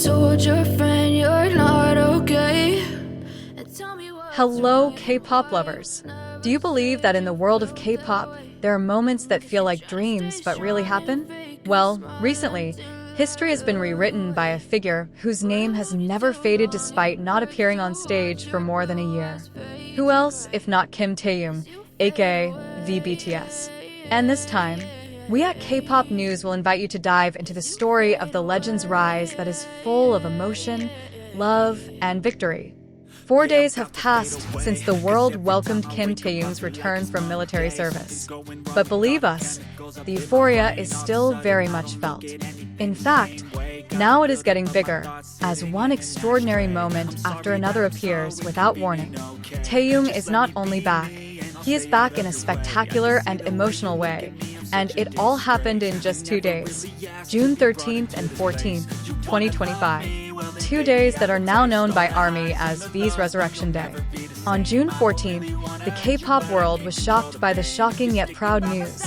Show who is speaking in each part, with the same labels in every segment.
Speaker 1: told your friend you're not okay. And tell me what.
Speaker 2: Hello, K-pop lovers. Do you believe that in the world of K-pop, there are moments that feel like dreams but really happen? Well, recently, history has been rewritten by a figure whose name has never faded despite not appearing on stage for more than a year. Who else if not Kim Taehyung, aka the BTS? And this time, we at K-pop News will invite you to dive into the story of the legend's rise that is full of emotion, love, and victory. 4 days have passed since the world welcomed Kim Taehyung's return from military service. But believe us, the euphoria is still very much felt. In fact, now it is getting bigger, as one extraordinary moment after another appears without warning. Taehyung is not only back, he is back in a spectacular and emotional way, and it all happened in just 2 days, June 13th and 14th, 2025. 2 days that are now known by ARMY as V's Resurrection Day. On June 14th, the K-pop world was shocked by the shocking yet proud news.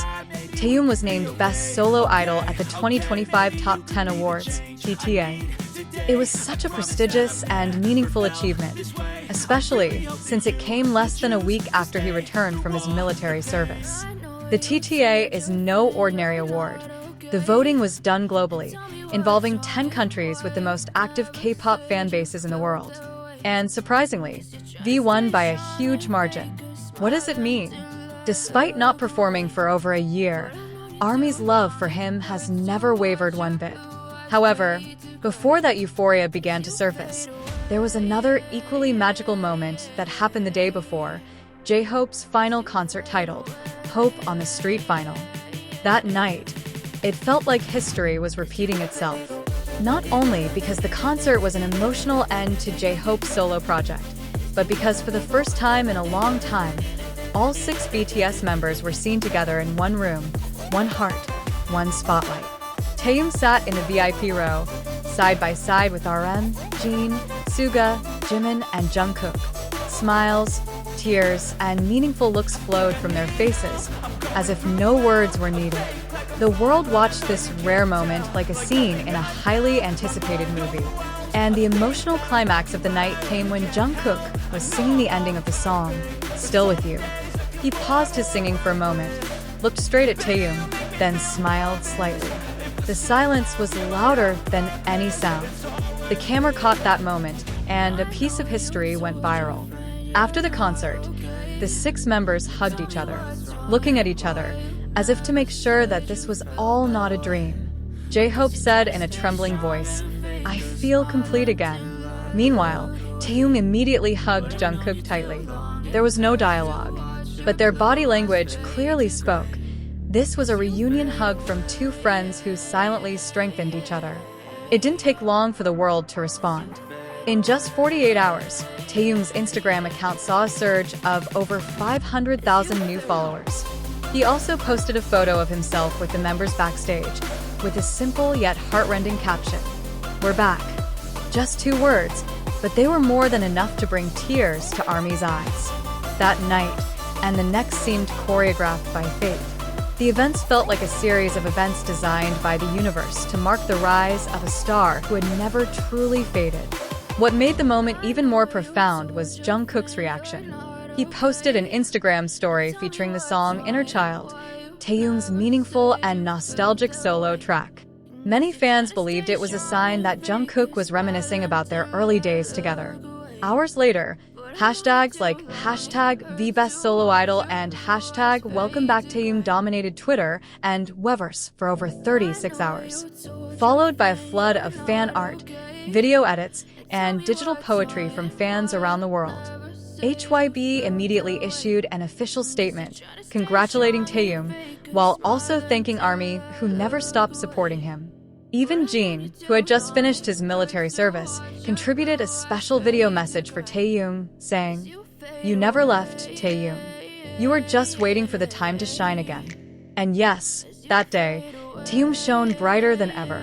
Speaker 2: Taehyung was named Best Solo Idol at the 2025 Top 10 Awards, BTS. It was such a prestigious and meaningful achievement, especially since it came less than a week after he returned from his military service. The TTA is no ordinary award. The voting was done globally, involving 10 countries with the most active K-pop fan bases in the world. And surprisingly, V won by a huge margin. What does it mean? Despite not performing for over a year, ARMY's love for him has never wavered one bit. However, before that euphoria began to surface, there was another equally magical moment that happened the day before, J-Hope's final concert titled Hope on the Street Final. That night, it felt like history was repeating itself. Not only because the concert was an emotional end to J-Hope's solo project, but because for the first time in a long time, all 6 BTS members were seen together in one room, one heart, one spotlight. Taehyung sat in the VIP row, side by side with RM, Jin, Suga, Jimin, and Jungkook. Smiles, tears, and meaningful looks flowed from their faces, as if no words were needed. The world watched this rare moment like a scene in a highly anticipated movie. And the emotional climax of the night came when Jungkook was singing the ending of the song, Still With You. He paused his singing for a moment, looked straight at Taehyung, then smiled slightly. The silence was louder than any sound. The camera caught that moment, and a piece of history went viral. After the concert, the 6 members hugged each other, looking at each other, as if to make sure that this was all not a dream. J-Hope said in a trembling voice, "I feel complete again." Meanwhile, Taehyung immediately hugged Jungkook tightly. There was no dialogue, but their body language clearly spoke. This was a reunion hug from 2 friends who silently strengthened each other. It didn't take long for the world to respond. In just 48 hours, Taehyung's Instagram account saw a surge of over 500,000 new followers. He also posted a photo of himself with the members backstage, with a simple yet heart-rending caption, "We're back." Just 2 words, but they were more than enough to bring tears to ARMY's eyes. That night, and the next seemed choreographed by fate. The events felt like a series of events designed by the universe to mark the rise of a star who had never truly faded. What made the moment even more profound was Jungkook's reaction. He posted an Instagram story featuring the song Inner Child, Taehyung's meaningful and nostalgic solo track. Many fans believed it was a sign that Jungkook was reminiscing about their early days together. Hours later, hashtags like #VBestSoloIdol and #WelcomeBackTaehyung dominated Twitter and Weverse for over 36 hours, followed by a flood of fan art, video edits, and digital poetry from fans around the world. HYB immediately issued an official statement congratulating Taehyung, while also thanking ARMY, who never stopped supporting him. Even Jin, who had just finished his military service, contributed a special video message for Taehyung, saying, "You never left, Taehyung. You were just waiting for the time to shine again." And yes, that day, Taehyung shone brighter than ever.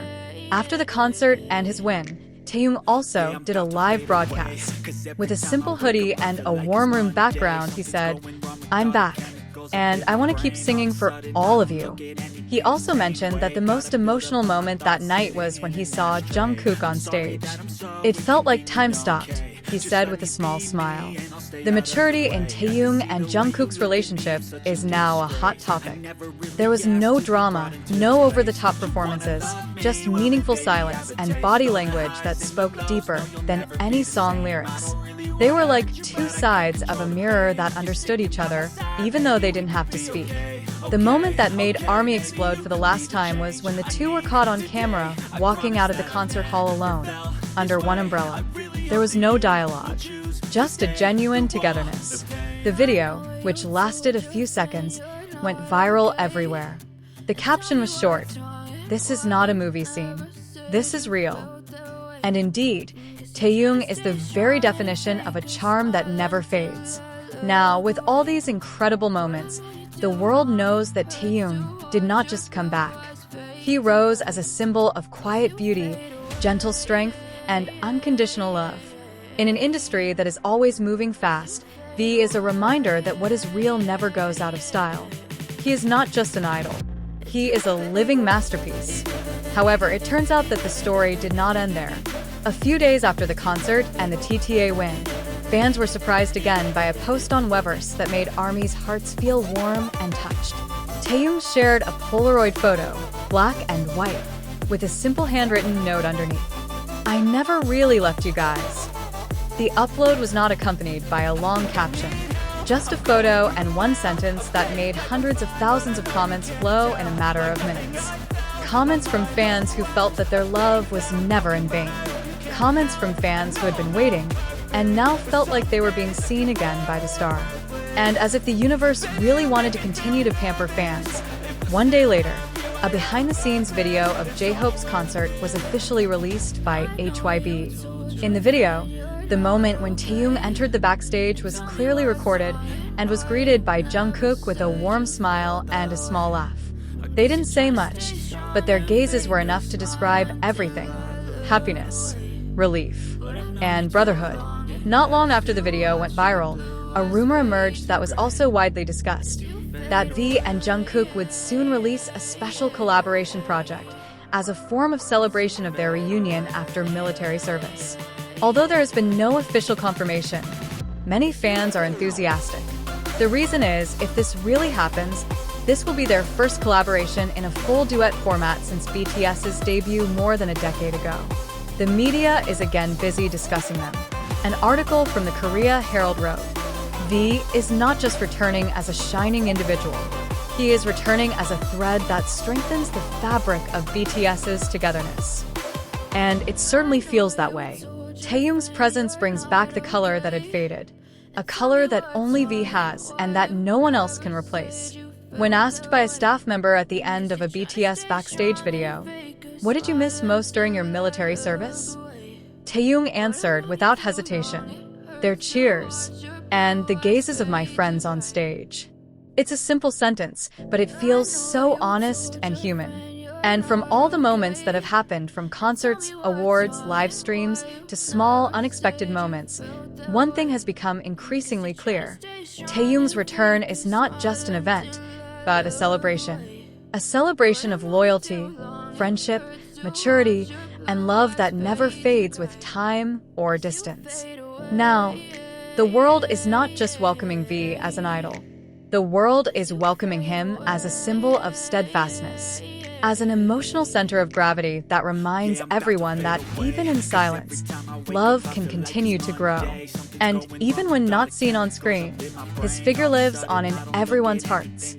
Speaker 2: After the concert and his win, Taehyung also did a live broadcast. With a simple hoodie and a warm room background, he said, "I'm back, and I want to keep singing for all of you." He also mentioned that the most emotional moment that night was when he saw Jungkook on stage. "It felt like time stopped," he said with a small smile. The maturity in Taehyung and Jungkook's relationship is now a hot topic. There was no drama, no over-the-top performances, just meaningful silence and body language that spoke deeper than any song lyrics. They were like two sides of a mirror that understood each other, even though they didn't have to speak. The moment that made ARMY explode for the last time was when the two were caught on camera walking out of the concert hall alone, under one umbrella. There was no dialogue, just a genuine togetherness. The video, which lasted a few seconds, went viral everywhere. The caption was short: "This is not a movie scene. This is real." And indeed, Taehyung is the very definition of a charm that never fades. Now, with all these incredible moments, the world knows that Taehyung did not just come back. He rose as a symbol of quiet beauty, gentle strength, and unconditional love. In an industry that is always moving fast, V is a reminder that what is real never goes out of style. He is not just an idol. He is a living masterpiece. However, it turns out that the story did not end there. A few days after the concert and the TTA win, fans were surprised again by a post on Weverse that made ARMY's hearts feel warm and touched. Taehyung shared a Polaroid photo, black and white, with a simple handwritten note underneath: "I never really left you guys." The upload was not accompanied by a long caption, just a photo and one sentence that made hundreds of thousands of comments flow in a matter of minutes. Comments from fans who felt that their love was never in vain. Comments from fans who had been waiting and now felt like they were being seen again by the star. And as if the universe really wanted to continue to pamper fans, one day later, a behind-the-scenes video of J-Hope's concert was officially released by HYB. In the video, the moment when Taehyung entered the backstage was clearly recorded and was greeted by Jungkook with a warm smile and a small laugh. They didn't say much, but their gazes were enough to describe everything: happiness, relief, and brotherhood. Not long after the video went viral, a rumor emerged that was also widely discussed: that V and Jungkook would soon release a special collaboration project as a form of celebration of their reunion after military service. Although there has been no official confirmation, many fans are enthusiastic. The reason is, if this really happens, this will be their first collaboration in a full duet format since BTS's debut more than a decade ago. The media is again busy discussing them. An article from the Korea Herald wrote, "V is not just returning as a shining individual. He is returning as a thread that strengthens the fabric of BTS's togetherness." And it certainly feels that way. Taehyung's presence brings back the color that had faded, a color that only V has and that no one else can replace. When asked by a staff member at the end of a BTS backstage video, "What did you miss most during your military service?" Taehyung answered without hesitation, "Their cheers and the gazes of my friends on stage." It's a simple sentence, but it feels so honest and human. And from all the moments that have happened, from concerts, awards, live streams, to small, unexpected moments, one thing has become increasingly clear. Taehyung's return is not just an event, but a celebration. A celebration of loyalty, friendship, maturity, and love that never fades with time or distance. Now, the world is not just welcoming V as an idol. The world is welcoming him as a symbol of steadfastness, as an emotional center of gravity that reminds everyone that even in silence, love can continue to grow. And even when not seen on screen, his figure lives on in everyone's hearts.